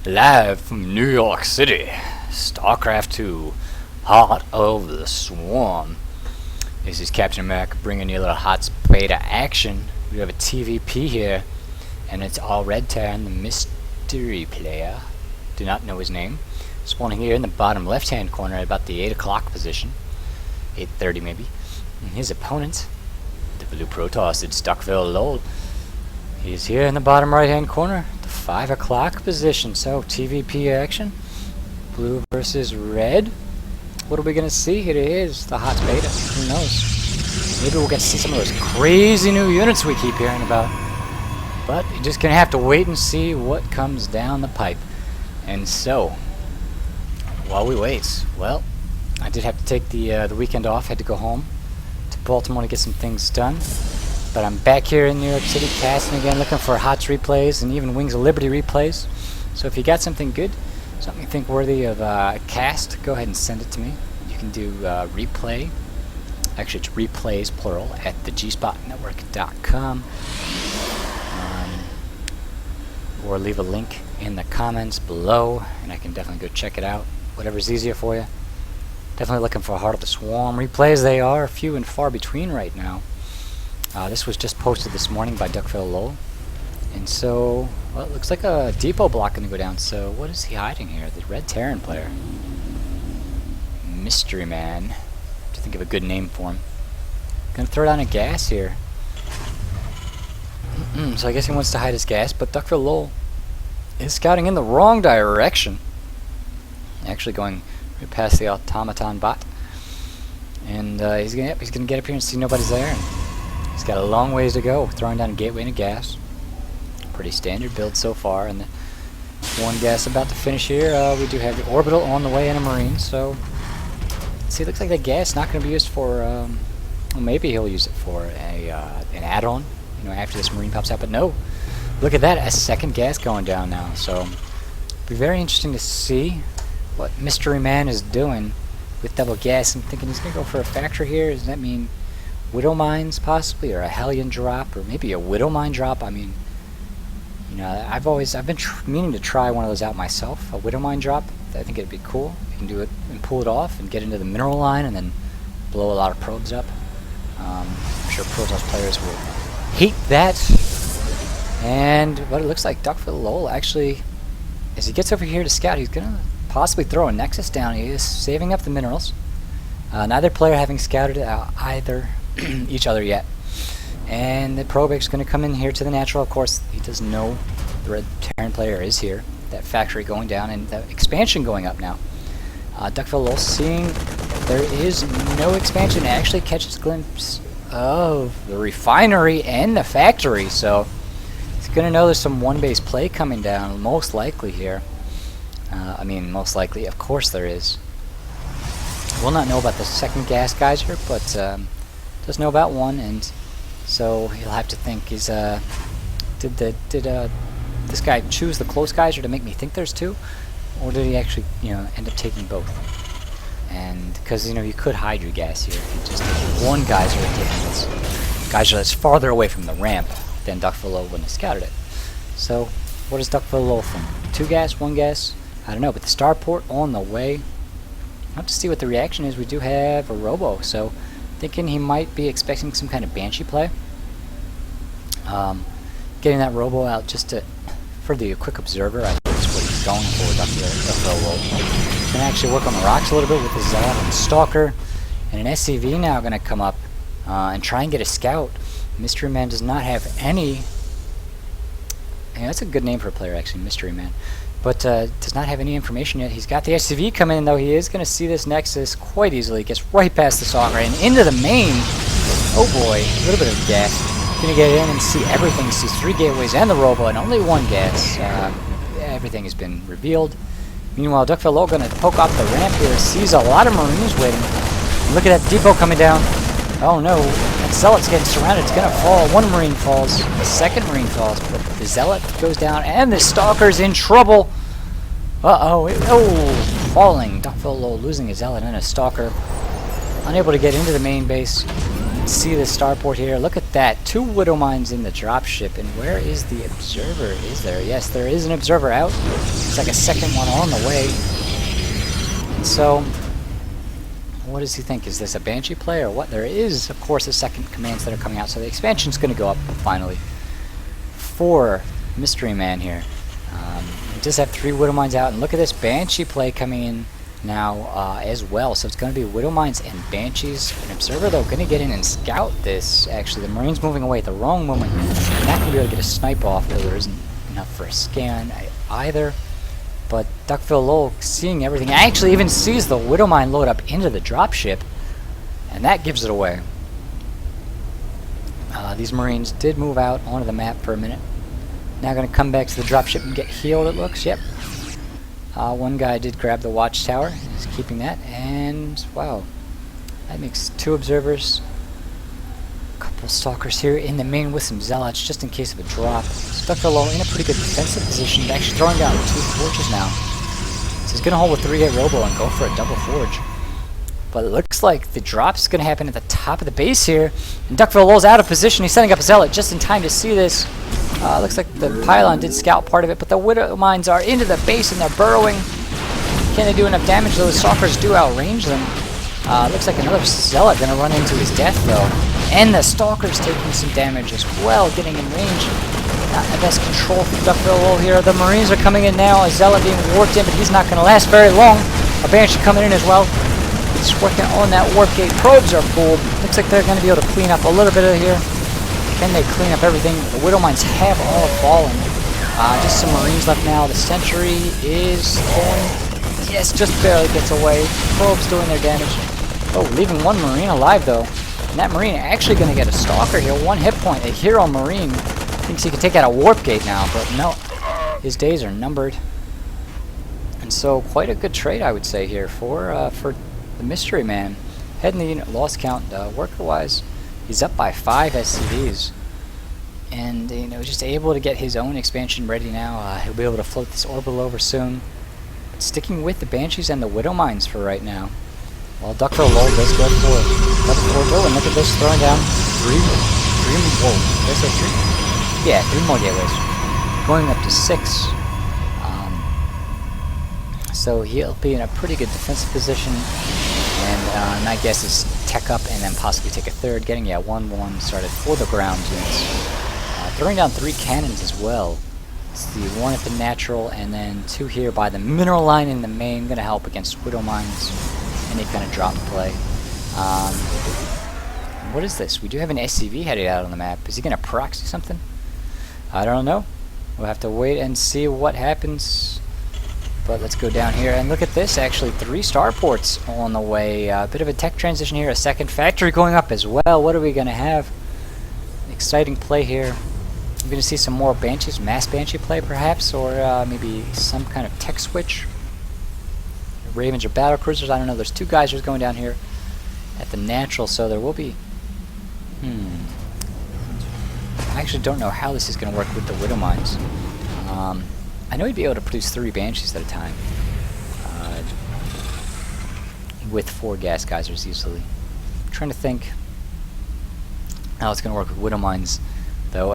Live from New York City, StarCraft 2, Heart of the Swarm. This is Captain America bringing you a little HOTS beta action. We have a TvP here, and it's all red Terran, the mystery player. Do not know his name. Spawning here in the bottom left-hand corner at about the 8 o'clock position. 8:30 maybe. And his opponent, the blue Protoss, it's DUCKVILLELOL. He's here in the bottom right-hand corner, the 5 o'clock position. So, TvP action. Blue versus red. What are we going to see? Here it is, the HOTS beta. Who knows? Maybe we'll get to see some of those crazy new units we keep hearing about. But you're just going to have to wait and see what comes down the pipe. And so, while we wait, well, I did have to take the weekend off. Had to go home to Baltimore to get some things done. But I'm back here in New York City casting again, looking for HOTS replays and even Wings of Liberty replays. So if you got something good, something you think worthy of cast, go ahead and send it to me. You can do replay. Actually, it's replays, plural, at thegspotnetwork.com. Or leave a link in the comments below, and I can definitely go check it out. Whatever's easier for you. Definitely looking for Heart of the Swarm replays. They are few and far between right now. This was just posted this morning by DUCKVILLELOL. And so, well, it looks like a depot block going to go down. So, what is he hiding here? The red Terran player. MysteryMan. To think of a good name for him. Going to throw down a gas here. So I guess he wants to hide his gas, but DUCKVILLELOL is scouting in the wrong direction. Actually going right past the automaton bot. And he's gonna get up here and see nobody's there. And he's got a long ways to go, throwing down a gateway and a gas. Pretty standard build so far, and the one gas about to finish here. We do have the orbital on the way and a marine, so see, it looks like the gas not going to be used for. Well, maybe he'll use it for an add-on, you know, after this marine pops out. But no, look at that, a second gas going down now. So it'll be very interesting to see what MysteryMan is doing with double gas. I'm thinking he's going to go for a factory here. Does that mean Widow Mines possibly, or a Hellion drop, or maybe a Widow Mine drop? I mean, you know, I've been meaning to try one of those out myself, a Widow Mine drop. I think it'd be cool. You can do it and pull it off and get into the mineral line and then blow a lot of probes up. I'm sure Protoss players will hate that. And what it looks like, DUCKVILLELOL actually, as he gets over here to scout, he's gonna possibly throw a Nexus down. He is saving up the minerals. Neither player having scouted either each other yet. And the Probix is going to come in here to the natural. Of course, he doesn't know the red Terran player is here. That factory going down and the expansion going up now. DUCKVILLELOL seeing there is no expansion. It actually catches a glimpse of the refinery and the factory. So he's going to know there's some one-base play coming down, most likely here. I mean, most likely, of course there is. Will not know about the second gas geyser, but does know about one, and so he'll have to think: is did this guy choose the close geyser to make me think there's two, or did he actually, you know, end up taking both? And because, you know, you could hide your gas here if you just take one geyser and taking this geyser that's farther away from the ramp, then DUCKVILLELOL wouldn't have scouted it. So what does DUCKVILLELOL think? Two gas, one gas? I don't know, but the starport on the way. I'll have to see what the reaction is. We do have a robo, so thinking he might be expecting some kind of Banshee play. Getting that robo out just to, for the quick observer, I think is what he's going for, DUCKVILLELOL. He's going to actually work on the rocks a little bit with his Zealot and Stalker. And an SCV now going to come up and try and get a scout. MysteryMan does not have any. Yeah, that's a good name for a player, actually, MysteryMan. But does not have any information yet. He's got the SCV coming in, though. He is going to see this Nexus quite easily. Gets right past the Stalker and into the main. Oh boy, a little bit of gas. Going to get in and see everything. Sees 3 gateways and the robo and only 1 gas. Everything has been revealed. Meanwhile, DUCKVILLELOL going to poke off the ramp here. Sees a lot of Marines waiting. And look at that depot coming down. Oh no, that Zealot's getting surrounded. It's going to fall. 1 Marine falls. The second Marine falls. But the Zealot goes down. And the Stalker's in trouble. Uh-oh. Oh, falling. DUCKVILLELOL losing his Zealot and a Stalker. Unable to get into the main base. see the starport here. Look at that. 2 Widow Mines in the dropship. And where is the observer? Is there? Yes, there is an observer out. There's like a second one on the way. And so, what does he think? Is this a Banshee play or what? There is, of course, a second commands that are coming out. So the expansion's going to go up finally for MysteryMan here. He does have 3 Widow Mines out. And look at this Banshee play coming in now as well. So it's going to be Widow Mines and Banshees. An observer, though, going to get in and scout this. Actually, the Marine's moving away at the wrong moment. And not going to be able to get a snipe off, though there isn't enough for a scan either. But DUCKVILLELOL, seeing everything, actually even sees the Widow Mine load up into the dropship. And that gives it away. These Marines did move out onto the map for a minute. Now going to come back to the dropship and get healed, it looks. Yep. One guy did grab the watchtower. He's keeping that. And, wow. That makes 2 observers. A couple stalkers here in the main with some zealots just in case of a drop. So DUCKVILLELOL in a pretty good defensive position. He's actually throwing down 2 forges now. So he's going to hold with 3-8 robo and go for a double forge. But it looks like the drop's going to happen at the top of the base here. And DUCKVILLELOL's out of position. He's setting up a zealot just in time to see this. Looks like the pylon did scout part of it, but the Widow Mines are into the base and they're burrowing. Can they do enough damage? Those stalkers do outrange them. Looks like another zealot going to run into his death, though. And the stalker's taking some damage as well, getting in range. Not the best control for DUCKVILLELOL here. The Marines are coming in now. A zealot being warped in, but he's not going to last very long. A Banshee coming in as well. He's working on that warp gate. Probes are full. Looks like they're going to be able to clean up a little bit of here. Can they clean up everything? The Widow Mines have all fallen. Just some Marines left now. The Sentry is going. Yes, just barely gets away. Probes doing their damage. Oh, leaving 1 Marine alive, though. And that Marine actually going to get a Stalker here. 1 hit point. A hero Marine thinks he can take out a Warp Gate now, but no. His days are numbered. And so, quite a good trade, I would say, here for the MysteryMan. Heading the unit loss count, worker-wise, he's up by 5 SCVs. And, just able to get his own expansion ready now. He'll be able to float this orbital over soon. But sticking with the Banshees and the Widow Mines for right now. While DUCKVILLELOL does go for double forge. Oh, and look at this, throwing down 3 whoa, did I say 3? Yeah, 3 more gateways. Going up to 6. So he'll be in a pretty good defensive position. And my guess is tech up and then possibly take a 3rd. Getting, 1-1 started for the ground units. Throwing down 3 cannons as well. It's the 1 at the natural and then 2 here by the mineral line in the main. Going to help against Widow Mines. Any kind of drop play. What is this? We do have an SCV headed out on the map. Is he going to proxy something? I don't know. We'll have to wait and see what happens. But let's go down here and look at this. Actually, 3 starports on the way. A bit of a tech transition here. A second factory going up as well. What are we going to have? Exciting play here. I'm going to see some more Banshees. Mass Banshee play, perhaps. Or maybe some kind of tech switch. Ravens or battle cruisers. I don't know. There's 2 geysers going down here at the natural. So there will be... I actually don't know how this is going to work with the Widow Mines. I know he'd be able to produce 3 Banshees at a time. With 4 gas geysers easily. I'm trying to think how it's going to work with Widow Mines.